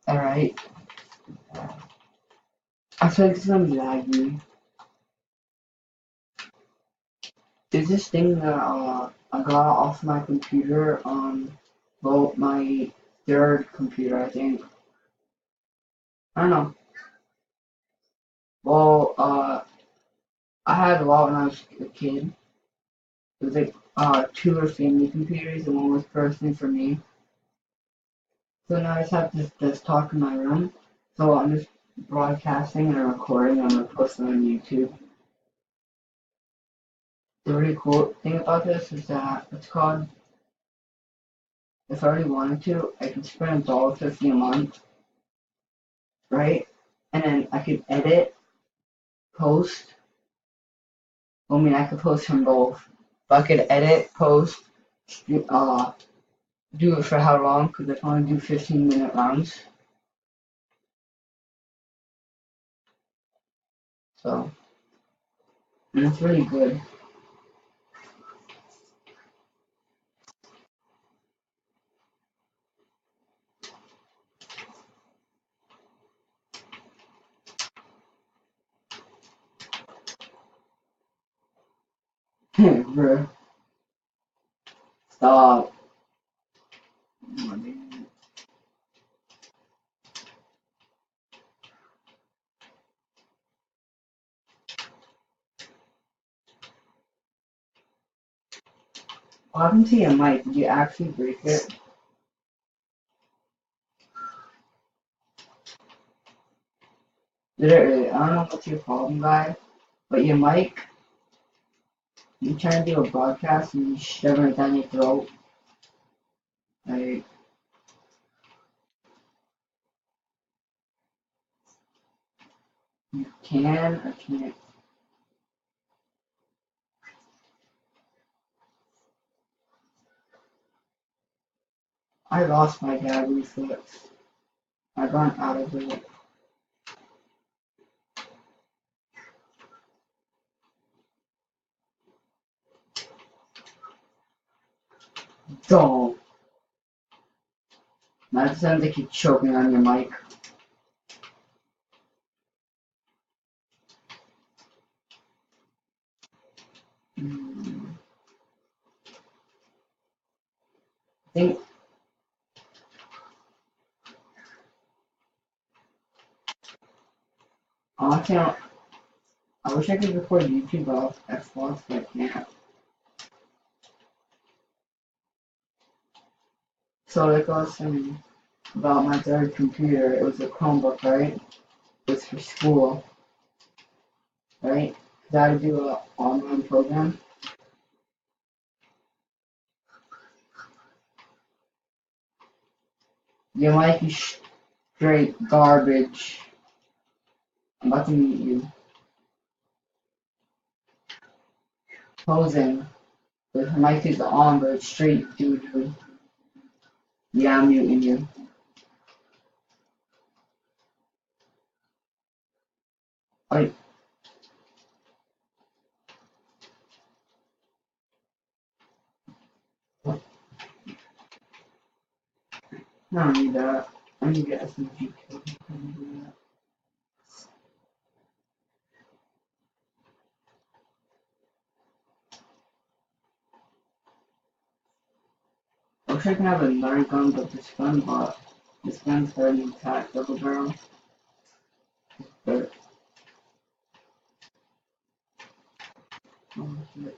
Alright. I feel like it's gonna be laggy. There's this thing that I got off my computer on, well, my third computer, I think. I don't know. Well, I had a lot when I was a kid. It was like two were family computers and one was personally for me. So now I just have this desktop in my room. So I'm just broadcasting and recording and I'm posting on YouTube. The really cool thing about this is that it's called, if I really wanted to, I could spend $1.50 a month, right? And then I could edit, post. I mean, I could post from both. But I could edit, post, uh, do it for how long? Because I can only do 15-minute rounds. So, and it's really good. Bruh, stop. What happened to your mic? Did you actually break it? Literally, I don't know what's your problem, guy, but your mic, you trying to do a broadcast and you shove it down your throat. Like, you can or can't. I lost my gag reflex. I ran out of it. Don't. That sounds like you're choking on your mic. I think, honestly, I wish I could record YouTube off Xbox, but I can't. So, like I was saying about my third computer, it was a Chromebook, right? It was for school, right? 'Cause I had to do an online program. Your mic is straight garbage. I'm about to mute you. Posing. The mic is on, but it's straight doo doo. Yeah, I'm muting you. Like, I don't need that. I need to get SMG killed. I don't do that. I wish I could have another gun, but this gun's already attack double barrel. But, oh shit.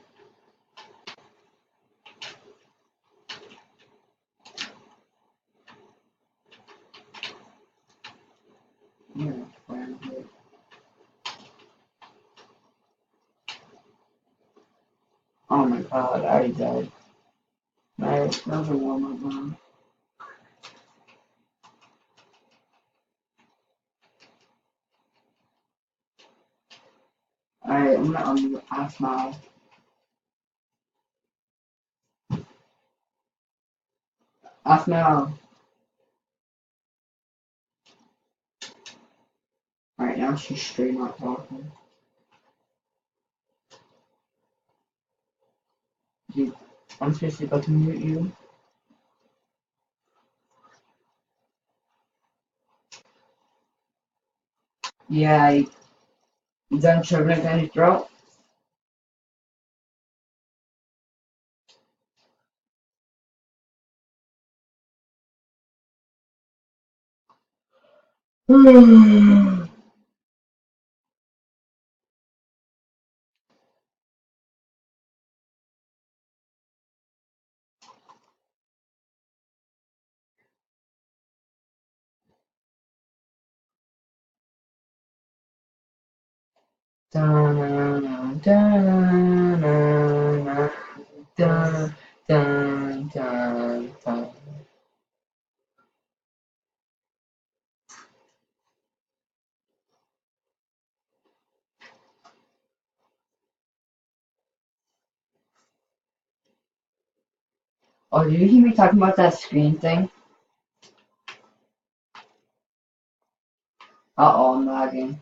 Yeah, fire hit. Oh my god, I already died. Alright, that was a warm up round. Alright, I'm gonna ask now. Ask now. Alright, now she's straight not talking. Dude, I'm seriously about to mute you. Yeah, you done shoving it down your throat? Dun, dun, dun, dun, dun, dun, dun. Oh, did you hear me talking about that screen thing? Uh-oh, I'm lagging.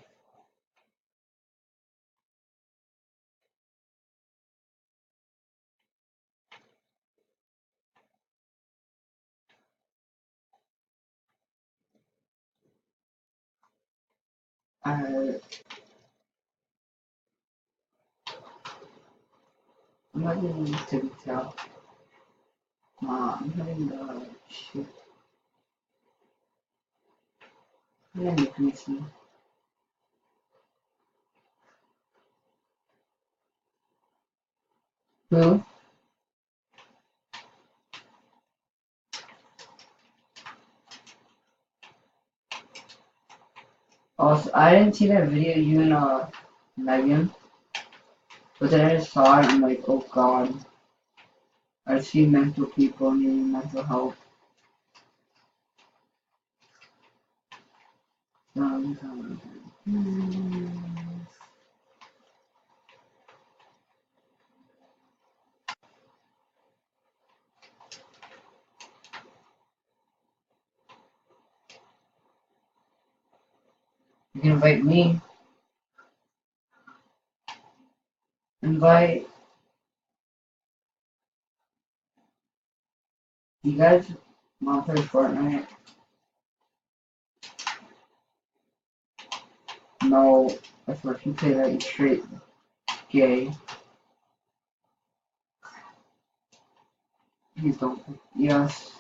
I'm not getting to tell. I'm having the shit. I'm gonna PC. Who? Also, I didn't see that video you and Megan, but then I just saw it and I'm like, oh god, I see mental people needing mental help. Dun, dun, dun. You can invite me. Invite you guys want to play Fortnite? No, that's what you play that you straight gay. Please don't. Yes,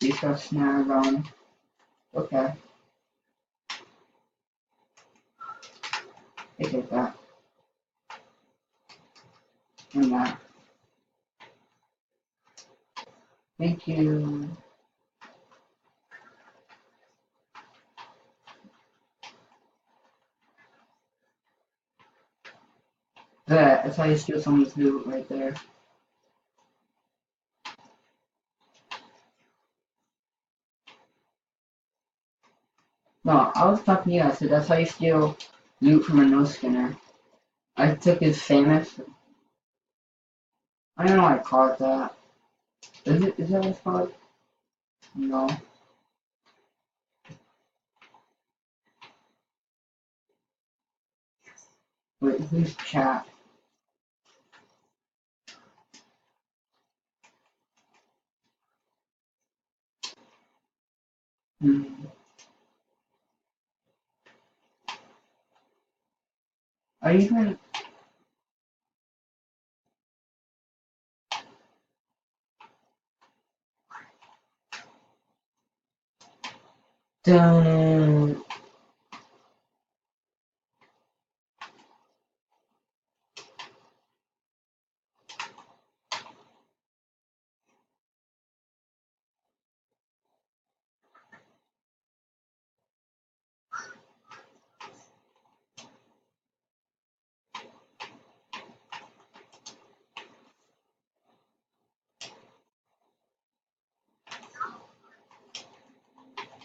you got snare around. Okay, I take that and that. Thank you. That's how you steal someone's loot right there. No, I was talking to you. I said that's how you steal loot from a no skinner. I took his famous. I don't know why I call it that. Is it? Is that what it's called? No. Wait, who's chat? Hmm. Are you even? Dun.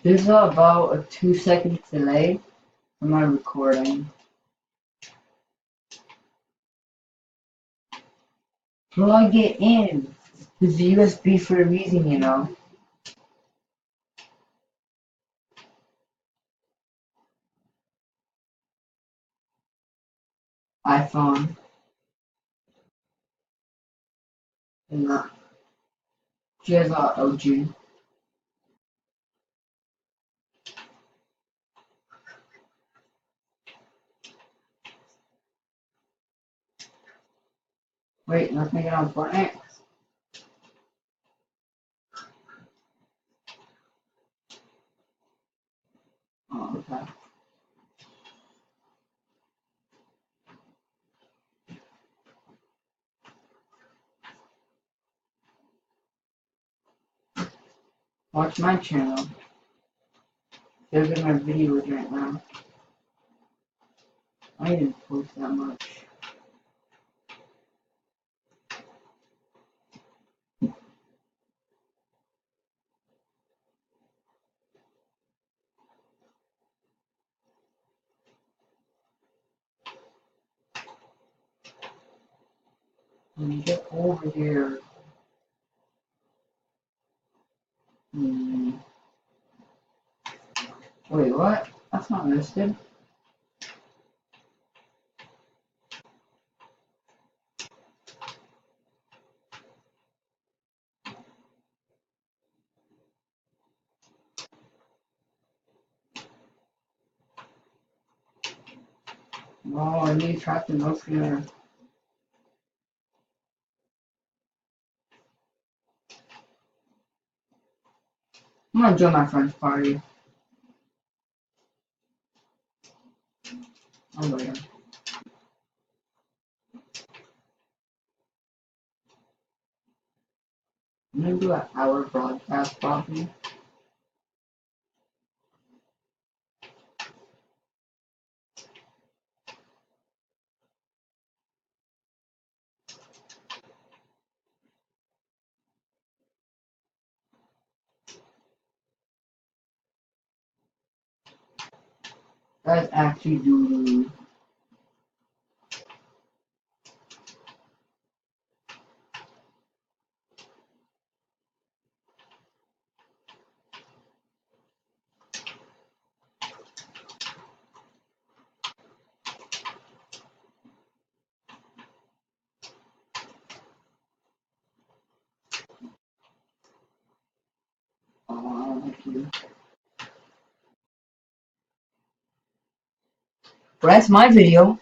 There's about a 2 second delay from my recording. Plug it in. It's USB for a reason, you know. iPhone. And she has a OG. Wait, let's make it on Fortnite. Oh, okay. Watch my channel. They're getting my videos right now. I didn't post that much. Get over here. Hmm. Wait, what? That's not listed. No, I need to track the notes here. I'm gonna join my friend's party. I'll later. I'm gonna do an hour broadcast probably. Guys actually do. Thank you. But that's my video.